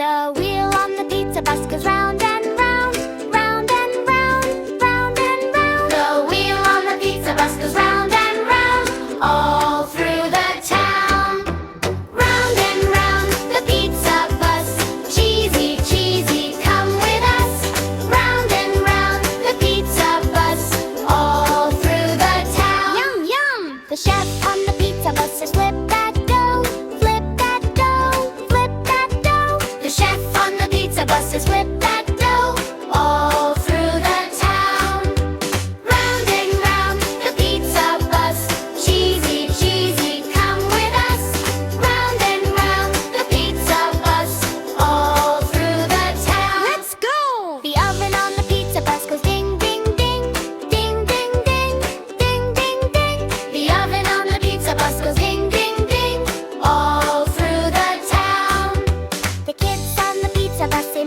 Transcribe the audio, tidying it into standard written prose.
The wheel on the pizza bus goes round and round, round and round, round and round. The wheel on the pizza bus goes round and round, all through the town. Round and round the pizza bus, cheesy, cheesy, come with us. Round and round the pizza bus, all through the town. Yum, yum! The chef on the pizza bus says, flip that dough, flip that dough, flip that dough. The chef on the pizza bus says, flip that dough, all through the town. Round and round the pizza bus, cheesy, cheesy, come with us. Round and round the pizza bus, all through the town. Let's go! The oven on the pizza bus goes ding, ding, ding, ding, ding, ding, ding, ding, ding. The oven on the pizza bus goes ding, ding, ding, all through the town. The kids on the pizza bus say,